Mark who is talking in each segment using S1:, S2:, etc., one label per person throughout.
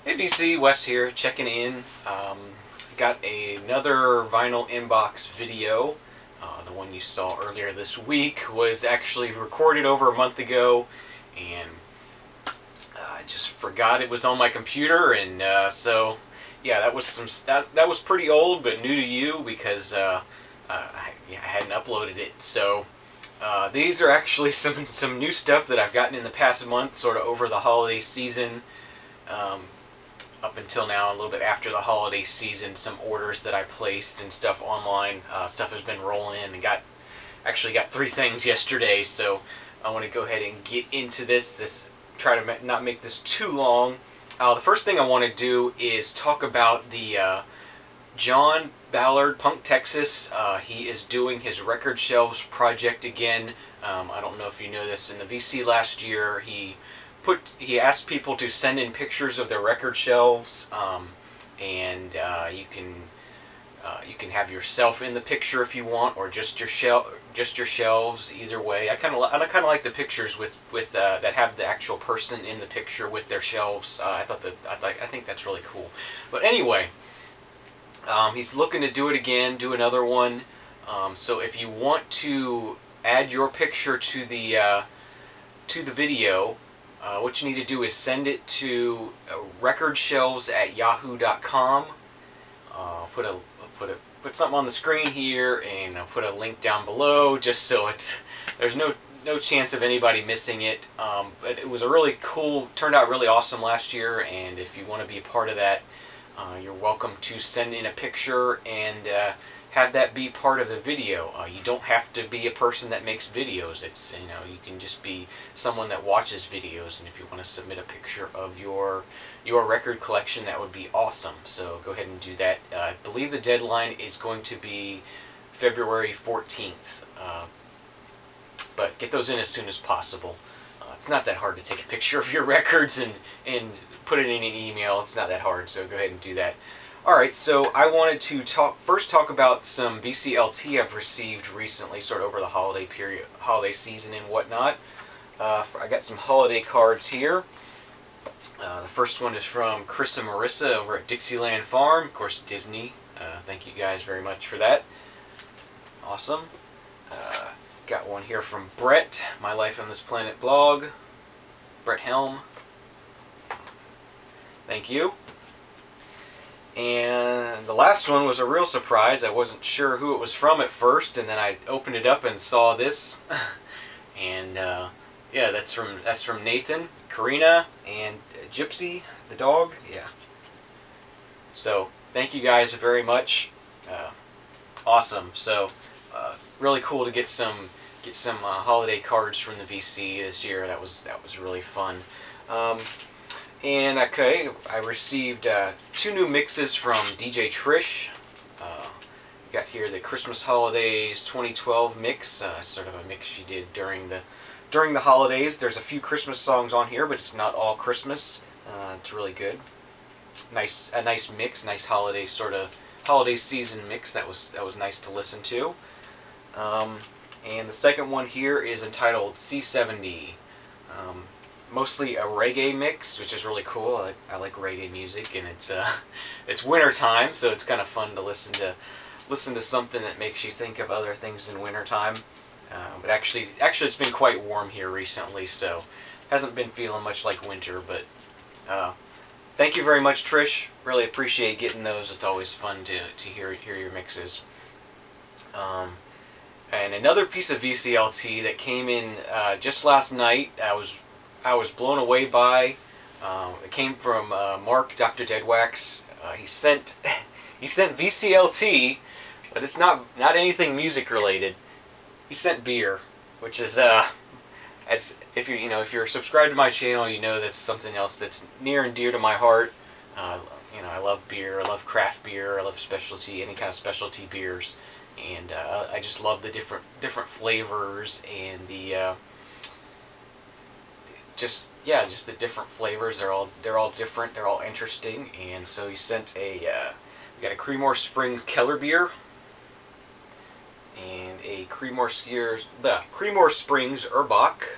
S1: Hey VC, Wes here, checking in. Got another vinyl inbox video. The one you saw earlier this week was actually recorded over a month ago, and I just forgot it was on my computer, and so yeah, that was that was pretty old, but new to you because I hadn't uploaded it. So these are actually some new stuff that I've gotten in the past month, sort of over the holiday season. Up until now, a little bit after the holiday season, some orders that I placed and stuff online. Stuff has been rolling in, and actually got 3 things yesterday, so I want to go ahead and get into this. Try to not make this too long. The first thing I want to do is talk about the John Ballard, PunkTexas. He is doing his record shelves project again. I don't know if you know this. In the VC last year, he asked people to send in pictures of their record shelves, and you can have yourself in the picture if you want, or just your shelves. Either way, I kind of like the pictures with that have the actual person in the picture with their shelves. I think that's really cool. But anyway, he's looking to do it again, do another one. So if you want to add your picture to the video. What you need to do is send it to recordshelves@yahoo.com. Put something on the screen here, and I'll put a link down below, just so there's no chance of anybody missing it. But it was a really cool, turned out really awesome last year, and if you want to be a part of that, you're welcome to send in a picture and have that be part of the video. You don't have to be a person that makes videos. It's, you can just be someone that watches videos, and if you want to submit a picture of your record collection, that would be awesome. So go ahead and do that. I believe the deadline is going to be February 14th. But get those in as soon as possible. It's not that hard to take a picture of your records and put it in an email. It's not that hard, so go ahead and do that. Alright, so I wanted to first talk about some VCLT I've received recently, sort of over the holiday season and whatnot. I got some holiday cards here. The first one is from Chris and Marissa over at Dixieland Farm, of course Disney. Thank you guys very much for that. Awesome. Got one here from Brett, My Life on This Planet blog. Brett Helm. Thank you. And the last one was a real surprise. I wasn't sure who it was from at first, and then I opened it up and saw this. And yeah, that's from Nathan, Karina, and Gypsy, the dog. Yeah. So thank you guys very much. Awesome. So really cool to get some holiday cards from the VC this year. That was really fun. And okay, I received 2 new mixes from DJ Trish. Got here the Christmas Holidays 2012 mix, sort of a mix she did during the holidays. There's a few Christmas songs on here, but it's not all Christmas. It's really good. A nice mix, nice holiday season mix. That was nice to listen to. And the second one here is entitled C70. Mostly a reggae mix, which is really cool. I like reggae music, and it's winter time, so it's kind of fun to listen to something that makes you think of other things in winter time. But actually it's been quite warm here recently, so hasn't been feeling much like winter. But thank you very much, Trish. Really appreciate getting those. It's always fun to hear your mixes. And another piece of VCLT that came in just last night. I was blown away by. It came from Mark, Dr. Deadwax. He sent VCLT, but it's not anything music related. He sent beer, which is as if you're subscribed to my channel, you know that's something else that's near and dear to my heart. I love beer. I love craft beer. I love any kind of specialty beers, and I just love the different flavors and the just the different flavors. They're all different. They're all interesting. And so he sent we got a Creemore Springs Keller beer and a Creemore Springs Urbach,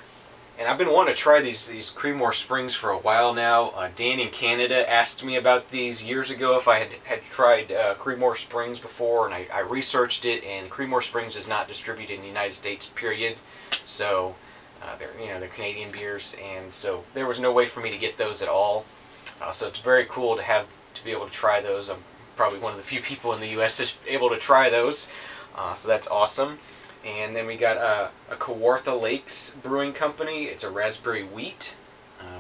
S1: And I've been wanting to try these Creedmoor Springs for a while now. Dan in Canada asked me about these years ago if I had tried Creedmoor Springs before, and I researched it, and Creedmoor Springs is not distributed in the United States, period. So they're Canadian beers, and so there was no way for me to get those at all. So it's very cool to be able to try those. I'm probably one of the few people in the U.S. that's able to try those, so that's awesome. And then we got a Kawartha Lakes Brewing Company. It's a raspberry wheat.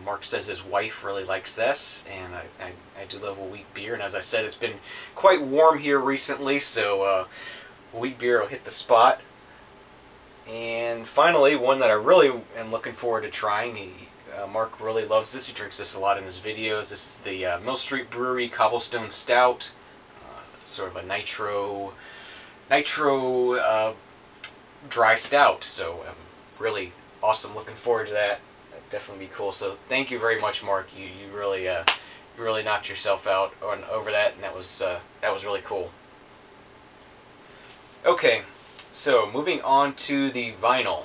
S1: Mark says his wife really likes this, and I do love a wheat beer. And as I said, it's been quite warm here recently, so wheat beer will hit the spot. And finally, one that I really am looking forward to trying. Mark really loves this. He drinks this a lot in his videos. This is the Mill Street Brewery Cobblestone Stout. Sort of a nitro dry stout, so really awesome. Looking forward to that. That'd definitely be cool. So thank you very much, Mark. You really knocked yourself out over that, and that was really cool. Okay, so moving on to the vinyl.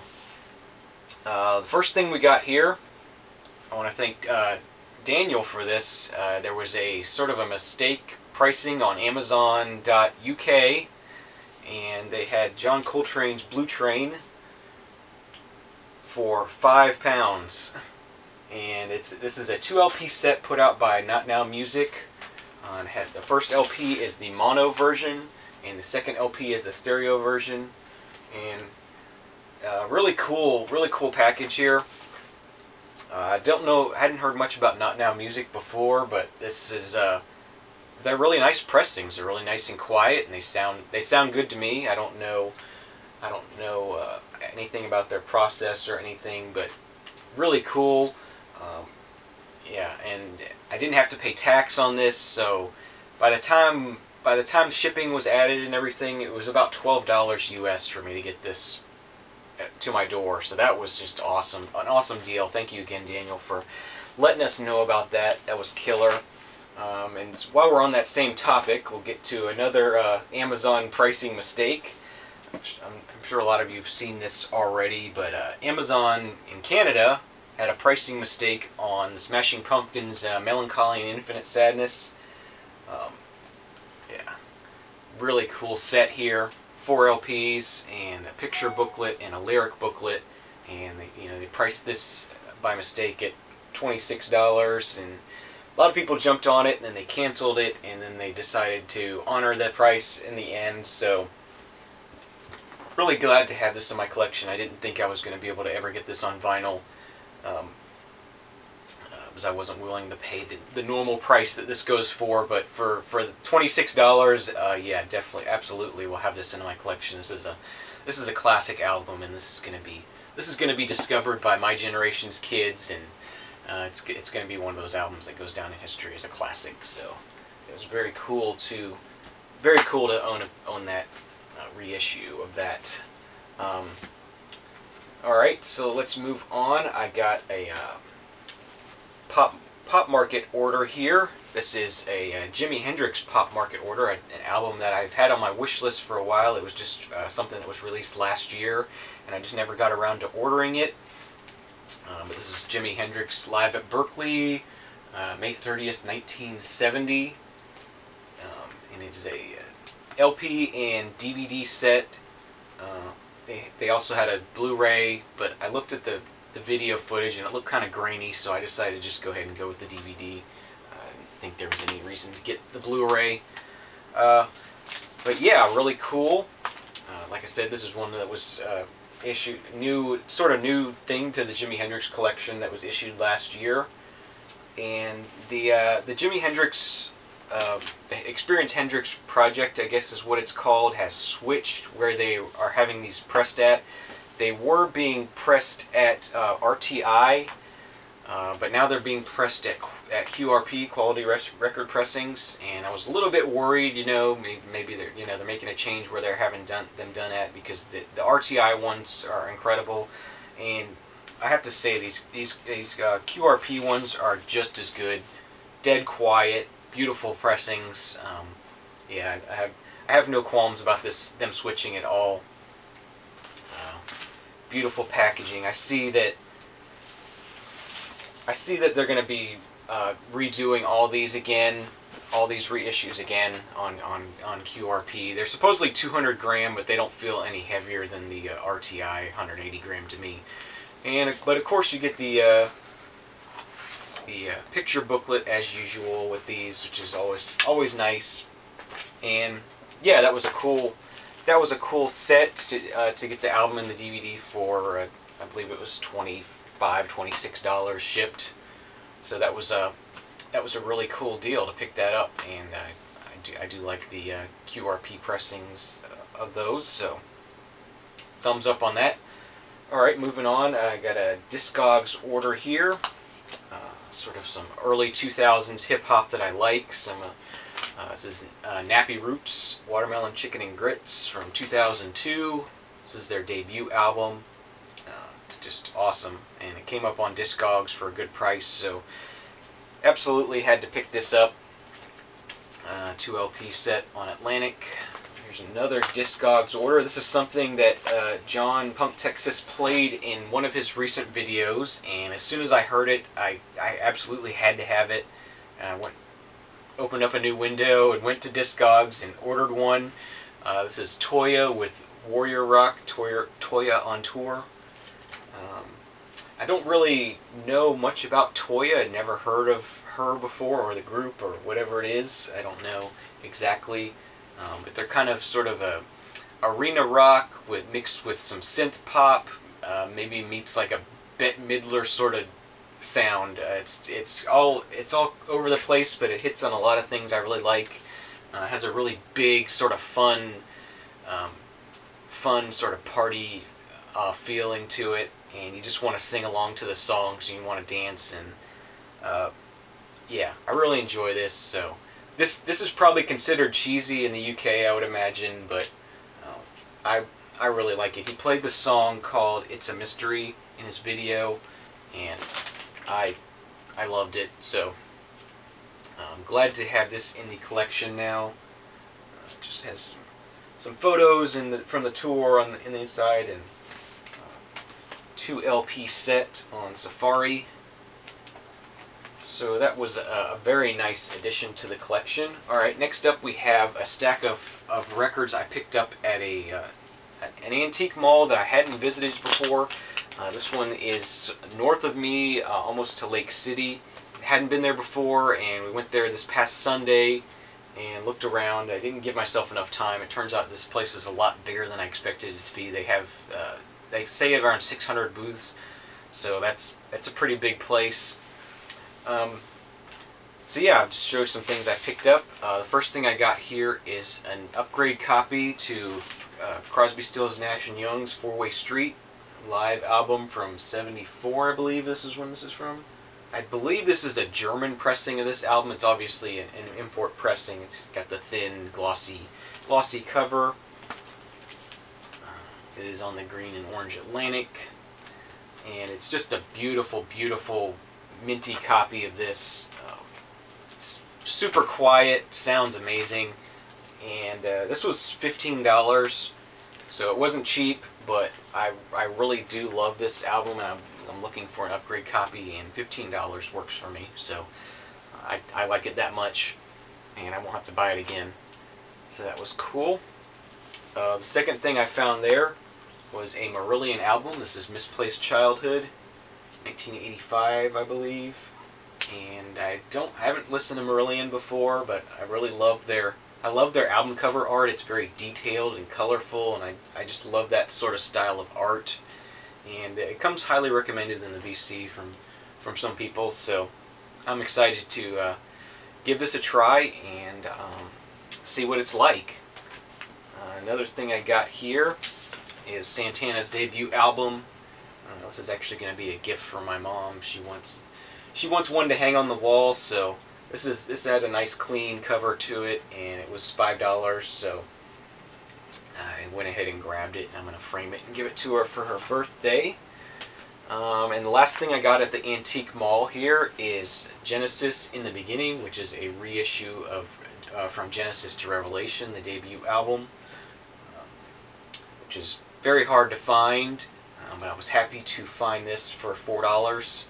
S1: The first thing we got here, I want to thank Daniel for this. There was a sort of a mistake pricing on Amazon.uk. And they had John Coltrane's Blue Train for £5, and this is a 2 LP set put out by Not Now Music. The first LP is the mono version, and the second LP is the stereo version. And really cool package here. I hadn't heard much about Not Now Music before, but this is they're really nice pressings. They're really nice and quiet, and they sound good to me. I don't know anything about their process or anything, but really cool. Yeah, and I didn't have to pay tax on this, so by the time shipping was added and everything, it was about $12 US for me to get this to my door. So that was just awesome, an awesome deal. Thank you again, Daniel, for letting us know about that. That was killer. And while we're on that same topic, we'll get to another Amazon pricing mistake. I'm sure a lot of you have seen this already, but Amazon in Canada had a pricing mistake on the Smashing Pumpkins' Melancholy and Infinite Sadness. Yeah, really cool set here. 4 LPs and a picture booklet and a lyric booklet, and they priced this by mistake at $26, and a lot of people jumped on it, and then they canceled it, and then they decided to honor that price in the end. So really glad to have this in my collection. I didn't think I was going to be able to ever get this on vinyl, because I wasn't willing to pay the normal price that this goes for. But for the $26, yeah, definitely, absolutely, we'll have this in my collection. This is a classic album, and this is going to be discovered by my generation's kids, and it's going to be one of those albums that goes down in history as a classic. So it was very cool to own that reissue of that. All right, so let's move on. I got a Pop Market order here. This is a Jimi Hendrix Pop Market order, an album that I've had on my wish list for a while. It was just something that was released last year, and I just never got around to ordering it. But this is Jimi Hendrix live at Berkeley, May 30th, 1970. And it is a LP and DVD set. They also had a Blu-ray, but I looked at the video footage and it looked kind of grainy, so I decided to just go ahead and go with the DVD. I didn't think there was any reason to get the Blu-ray. But yeah, really cool. Like I said, this is one that was issued, sort of new thing to the Jimi Hendrix collection that was issued last year. And the Jimi Hendrix, the Experience Hendrix project, I guess is what it's called, has switched where they are having these pressed at. They were being pressed at RTI, but now they're being pressed at QRP, Quality Record Pressings, and I was a little bit worried, maybe they're making a change where they're having them done at, because the RTI ones are incredible, and I have to say these QRP ones are just as good, dead quiet, beautiful pressings. Yeah, I have no qualms about them switching at all. Beautiful packaging. I see that I see that they're going to be redoing all these again, all these reissues again on QRP. They're supposedly 200 gram, but they don't feel any heavier than the RTI 180 gram to me. But of course you get the picture booklet as usual with these, which is always nice. And yeah, that was a cool set to get the album and the DVD for. I believe it was $26 shipped. So that was a really cool deal to pick that up, and I do like the QRP pressings of those. So thumbs up on that. All right, moving on. I got a Discogs order here. Sort of some early 2000s hip hop that I like. This is Nappy Roots, Watermelon Chicken and Grits from 2002. This is their debut album. Just awesome, and it came up on Discogs for a good price, so absolutely had to pick this up. 2 LP set on Atlantic. Here's another Discogs order. This is something that John PunkTexas played in one of his recent videos, and as soon as I heard it, I absolutely had to have it. Opened up a new window and went to Discogs and ordered one. This is Toya with Warrior Rock, Toya on Tour. I don't really know much about Toya. I'd never heard of her before, or the group, or whatever it is. I don't know exactly. But they're kind of sort of a arena rock mixed with some synth pop. Maybe meets like a Bette Midler sort of sound. It's all over the place, but it hits on a lot of things I really like. It has a really big sort of fun sort of party feeling to it, and you just want to sing along to the songs, and you want to dance, and yeah, I really enjoy this. So this is probably considered cheesy in the UK, I would imagine, but I really like it. He played the song called "It's a Mystery" in his video, and I loved it. So I'm glad to have this in the collection now. It just has some photos from the tour on in the inside, and 2 LP set on Safari. So that was a very nice addition to the collection. Alright, next up we have a stack of records I picked up at an antique mall that I hadn't visited before. This one is north of me, almost to Lake City. Hadn't been there before, and we went there this past Sunday and looked around. I didn't give myself enough time. It turns out this place is a lot bigger than I expected it to be. They say around 600 booths, so that's a pretty big place. So yeah, I'll just show you some things I picked up. The first thing I got here is an upgrade copy to Crosby, Stills, Nash & Young's 4-Way Street live album from '74, I believe this is when this is from. I believe this is a German pressing of this album. It's obviously an import pressing. It's got the thin, glossy cover. It is on the green and orange Atlantic, and it's just a beautiful, beautiful minty copy of this. It's super quiet, sounds amazing, and this was $15, so it wasn't cheap, but I really do love this album, and I'm looking for an upgrade copy, and $15 works for me, so I like it that much, and I won't have to buy it again. So that was cool. The second thing I found there was a Marillion album. This is Misplaced Childhood, 1985, I believe. And I haven't listened to Marillion before, but I really love their album cover art. It's very detailed and colorful, and I just love that sort of style of art. And it comes highly recommended in the VC from some people, so I'm excited to give this a try and see what it's like. Another thing I got here is Santana's debut album. This is actually going to be a gift from my mom. She wants one to hang on the wall, so this has a nice clean cover to it, and it was $5, so I went ahead and grabbed it. I'm going to frame it and give it to her for her birthday. And the last thing I got at the antique mall here is Genesis in the Beginning, which is a reissue of From Genesis to Revelation, the debut album, which is very hard to find, but I was happy to find this for $4.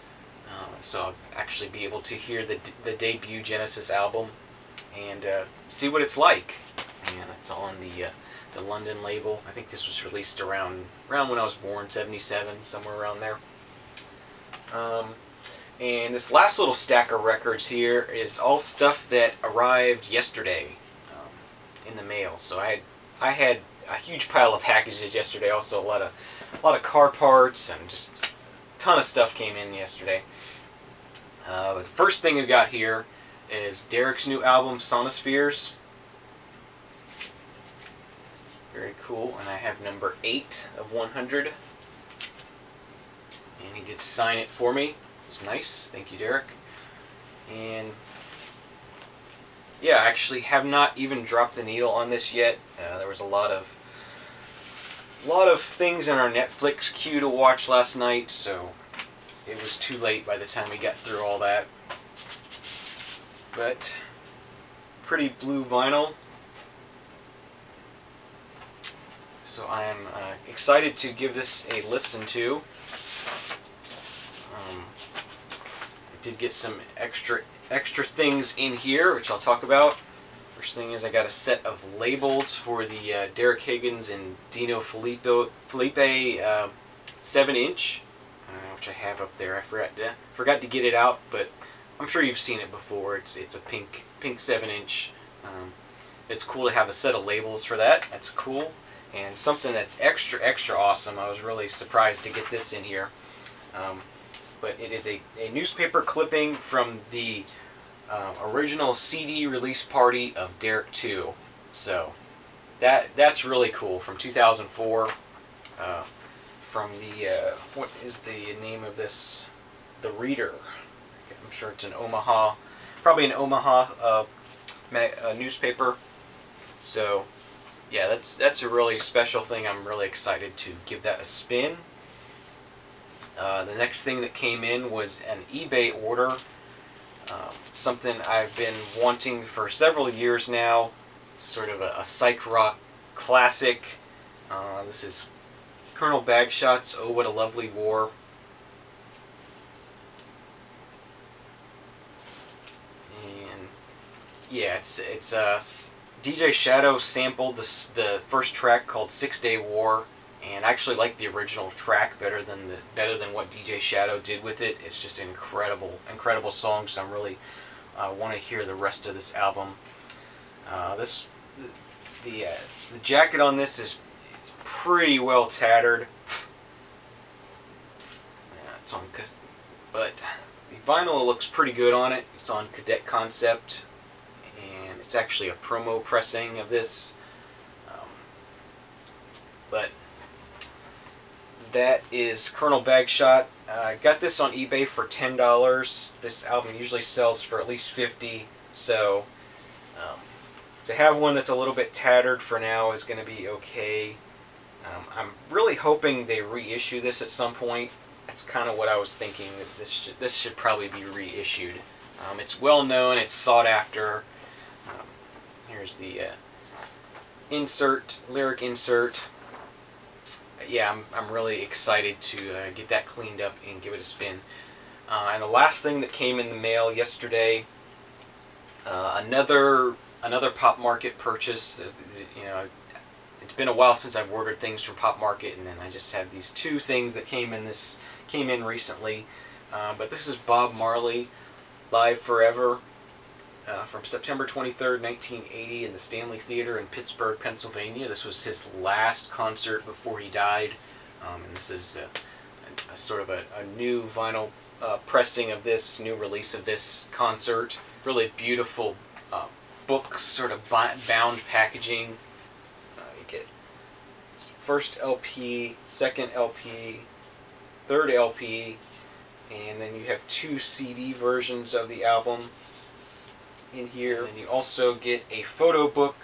S1: So I'll actually be able to hear the debut Genesis album and see what it's like. And it's on the London label. I think this was released around when I was born, 77, somewhere around there. And this last little stack of records here is all stuff that arrived yesterday in the mail. So I had a huge pile of packages yesterday. Also a lot of car parts and just a ton of stuff came in yesterday. But the first thing we got here is Derek's new album, Sonospheres. Very cool. And I have number 8 of 100. And he did sign it for me. It's nice. Thank you, Derek. And yeah, I actually have not even dropped the needle on this yet. There was a lot of things in our Netflix queue to watch last night, so it was too late by the time we got through all that. But pretty blue vinyl. So I am excited to give this a listen to. I did get some extra things in here, which I'll talk about. First thing is I got a set of labels for the Derek Higgins and Dino Felipe 7-inch, which I have up there. I forgot to get it out, but I'm sure you've seen it before. It's a pink 7-inch. It's cool to have a set of labels for that. That's cool. And something that's extra awesome. I was really surprised to get this in here. But it is a newspaper clipping from the original CD release party of Derek 2. So that's really cool, from 2004. From the what is the name of this? The Reader. I'm sure it's an Omaha, probably an Omaha newspaper. So yeah, that's a really special thing. I'm really excited to give that a spin. The next thing that came in was an eBay order. Something I've been wanting for several years now. It's sort of a psych rock classic. This is Colonel Bagshot's "Oh What a Lovely War." And yeah, it's DJ Shadow sampled the first track called "6 Day War." And I actually like the original track better than what DJ Shadow did with it. It's just an incredible song. So I'm really want to hear the rest of this album. The jacket on this is pretty well tattered. It's on, but the vinyl looks pretty good on it. It's on Cadet Concept, and it's actually a promo pressing of this. But that is Colonel Bagshot. I got this on eBay for $10. This album usually sells for at least $50. So to have one that's a little bit tattered for now is going to be okay. I'm really hoping they reissue this at some point. That's kind of what I was thinking. That this should probably be reissued. It's well known. It's sought after. Here's the lyric insert. Yeah, I'm really excited to get that cleaned up and give it a spin. And the last thing that came in the mail yesterday, another Pop Market purchase. You know, it's been a while since I've ordered things from Pop Market, and then I just have these 2 things that came in recently. But this is Bob Marley, Live Forever, from September 23rd, 1980 in the Stanley Theater in Pittsburgh, Pennsylvania. This was his last concert before he died. And this is a sort of a new vinyl pressing of this, new release of this concert. Really beautiful book, sort of bound packaging. You get first LP, second LP, third LP, and then you have 2 CD versions of the album in here. And you also get a photo book,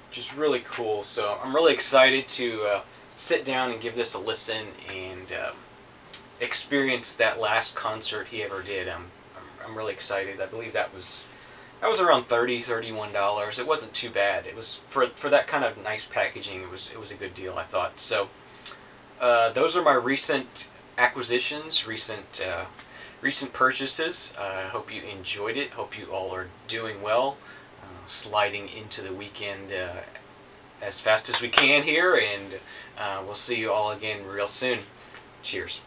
S1: which is really cool. So I'm really excited to sit down and give this a listen and experience that last concert he ever did. I'm really excited. I believe that was That was around $30, $31. It wasn't too bad. It was for that kind of nice packaging. It was a good deal, I thought. So those are my recent acquisitions, recent purchases. I hope you enjoyed it. Hope you all are doing well. Sliding into the weekend as fast as we can here, and we'll see you all again real soon. Cheers.